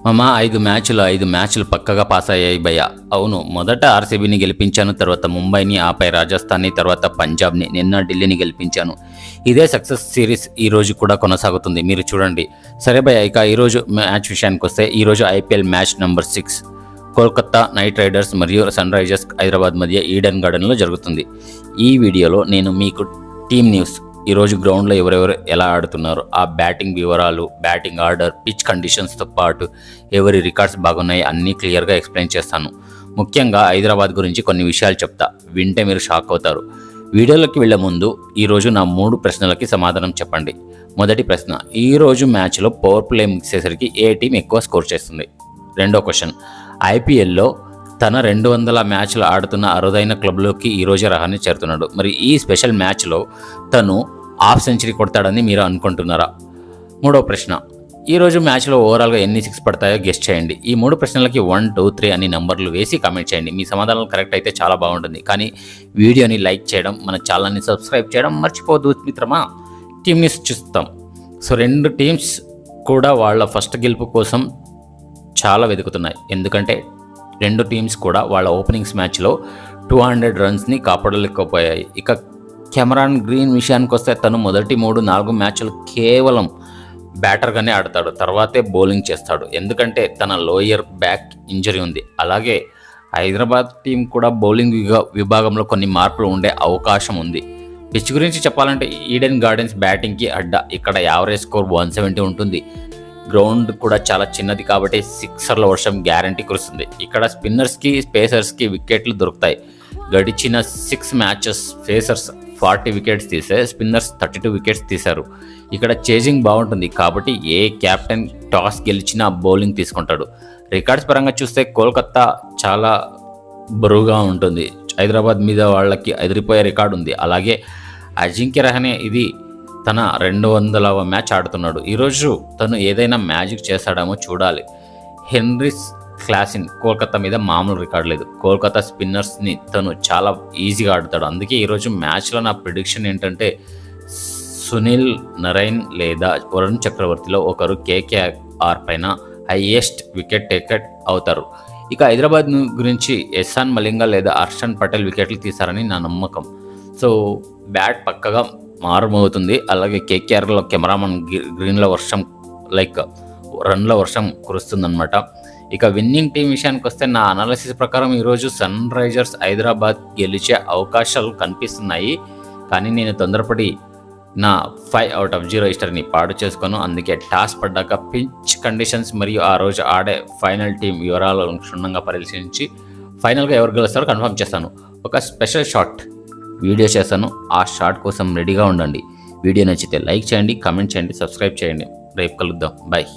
మామ 5 మ్యాచ్లు పక్కగా పాస్ అయ్యాయి భయ్య. అవును, మొదట ఆర్సీబీని గెలిపించాను, తర్వాత ముంబైని, ఆపై రాజస్థాన్ని, తర్వాత పంజాబ్ని, నిన్న ఢిల్లీని గెలిపించాను. ఇదే సక్సెస్ సిరీస్ ఈ రోజు కూడా కొనసాగుతుంది, మీరు చూడండి. సరే భయ్య, ఇక ఈరోజు మ్యాచ్ విషయానికి వస్తే, ఈరోజు IPL match number 6 Kolkata night riders మరియు సన్ రైజర్స్ హైదరాబాద్ మధ్య ఈడెన్ గార్డెన్లో జరుగుతుంది. ఈ వీడియోలో నేను మీకు టీమ్ న్యూస్, ఈరోజు గ్రౌండ్లో ఎవరెవరు ఎలా ఆడుతున్నారు, ఆ బ్యాటింగ్ వివరాలు, బ్యాటింగ్ ఆర్డర్, పిచ్ కండిషన్స్తో పాటు ఎవరి రికార్డ్స్ బాగున్నాయి అన్నీ క్లియర్గా ఎక్స్ప్లెయిన్ చేస్తాను. ముఖ్యంగా హైదరాబాద్ గురించి కొన్ని విషయాలు చెప్తా, వింటే మీరు షాక్ అవుతారు. వీడియోలోకి వెళ్లే ముందు ఈరోజు నా 3 ప్రశ్నలకి సమాధానం చెప్పండి. మొదటి ప్రశ్న, ఈరోజు మ్యాచ్లో పవర్ ప్లే ముగిసేసరికి ఏ టీం ఎక్కువ స్కోర్ చేస్తుంది? రెండో క్వశ్చన్, ఐపీఎల్లో తన 200 మ్యాచ్లు ఆడుతున్న అరుదైన క్లబ్లోకి ఈరోజే రహానే చేరుతున్నాడు. మరి ఈ స్పెషల్ మ్యాచ్లో తను హాఫ్ సెంచరీ కొడతాడని మీరు అనుకుంటున్నారా? మూడవ ప్రశ్న, ఈరోజు మ్యాచ్లో ఓవరాల్గా ఎన్ని 6 పడతాయో గెస్ట్ చేయండి. ఈ 3 ప్రశ్నలకి 1, 2, 3 అని నంబర్లు వేసి కామెంట్ చేయండి. మీ సమాధానాలు కరెక్ట్ అయితే చాలా బాగుంటుంది. కానీ వీడియోని లైక్ చేయడం, మన ఛానల్ని సబ్స్క్రైబ్ చేయడం మర్చిపోదు మిత్రమా. టీమ్ న్యూస్ చూస్తాం. సో 2 టీమ్స్ కూడా వాళ్ళ ఫస్ట్ గెలుపు కోసం చాలా వెతుకుతున్నాయి. ఎందుకంటే 2 టీమ్స్ కూడా వాళ్ళ ఓపెనింగ్స్ మ్యాచ్లో 200 రన్స్ని కాపాడలేకపోయాయి. ఇక కెమెరాన్ గ్రీన్ విషయానికి వస్తే, తను మొదటి 3-4 మ్యాచ్లు కేవలం బ్యాటర్గానే ఆడతాడు, తర్వాతే బౌలింగ్ చేస్తాడు. ఎందుకంటే తన లోయర్ బ్యాక్ ఇంజరీ ఉంది. అలాగే హైదరాబాద్ టీం కూడా బౌలింగ్ విభాగంలో కొన్ని మార్పులు ఉండే అవకాశం ఉంది. పిచ్ గురించి చెప్పాలంటే ఈడెన్ గార్డెన్స్ బ్యాటింగ్కి అడ్డ. ఇక్కడ యావరేజ్ స్కోర్ 170 ఉంటుంది. గ్రౌండ్ కూడా చాలా చిన్నది కాబట్టి 6ల వర్షం గ్యారంటీ కురుస్తుంది. ఇక్కడ స్పిన్నర్స్కి, స్పేసర్స్కి వికెట్లు దొరుకుతాయి. గడిచిన 6 మ్యాచెస్ పేసర్స్ 40 వికెట్స్ తీసే, స్పిన్నర్స్ 32 వికెట్స్ తీశారు. ఇక్కడ చేజింగ్ బాగుంటుంది కాబట్టి ఏ కెప్టెన్ టాస్ గెలిచినా బౌలింగ్ తీసుకుంటాడు. రికార్డ్స్ పరంగా చూస్తే కోల్కతా చాలా బరువుగా ఉంటుంది. హైదరాబాద్ మీద వాళ్ళకి ఎదిరిపోయే రికార్డు ఉంది. అలాగే అజింక్య రహానే ఇది తన 200వ మ్యాచ్ ఆడుతున్నాడు. ఈరోజు తను ఏదైనా మ్యాజిక్ చేస్తాడేమో చూడాలి. హెన్రీస్ క్లాసిన్ కోల్కతా మీద మామూలు రికార్డు లేదు. కోల్కతా స్పిన్నర్స్ని తను చాలా ఈజీగా ఆడుతాడు. అందుకే ఈరోజు మ్యాచ్లో నా ప్రిడిక్షన్ ఏంటంటే, సునీల్ నరైన్ లేదా వరుణ్ చక్రవర్తిలో ఒకరు కేకేఆర్ పైన హైయెస్ట్ వికెట్ టేకర్ అవుతారు. ఇక హైదరాబాద్ గురించి ఎస్సాన్ మలింగ లేదా హర్షన్ పటేల్ వికెట్లు తీశారని నా నమ్మకం. సో బ్యాట్ పక్కగా మారుమవుతుంది. అలాగే కేకేఆర్లో కెమెరామన్ గ్రీన్ల వర్షం రన్ల వర్షం కురుస్తుందన్నమాట. ఇక విన్నింగ్ టీం విషయానికి వస్తే, నా అనాలిసిస్ ప్రకారం ఈరోజు సన్ రైజర్స్ హైదరాబాద్ గెలిచే అవకాశాలు కనిపిస్తున్నాయి. కానీ నేను తొందరపడి నా 5/0 హిస్టరీని పాడు చేసుకోను. అందుకే టాస్ పడ్డాక పిచ్ కండిషన్స్ మరియు ఆ రోజు ఆడే ఫైనల్ టీం వివరాలను క్షుణ్ణంగా పరిశీలించి ఫైనల్గా ఎవరు గెలుస్తారో కన్ఫర్మ్ చేస్తాను. ఒక స్పెషల్ షాట్ వీడియో చేస్తాను, ఆ షాట్ కోసం రెడీగా ఉండండి. వీడియో నచ్చితే లైక్ చేయండి, కామెంట్ చేయండి, సబ్స్క్రైబ్ చేయండి. రేపు కలుద్దాం. బాయ్.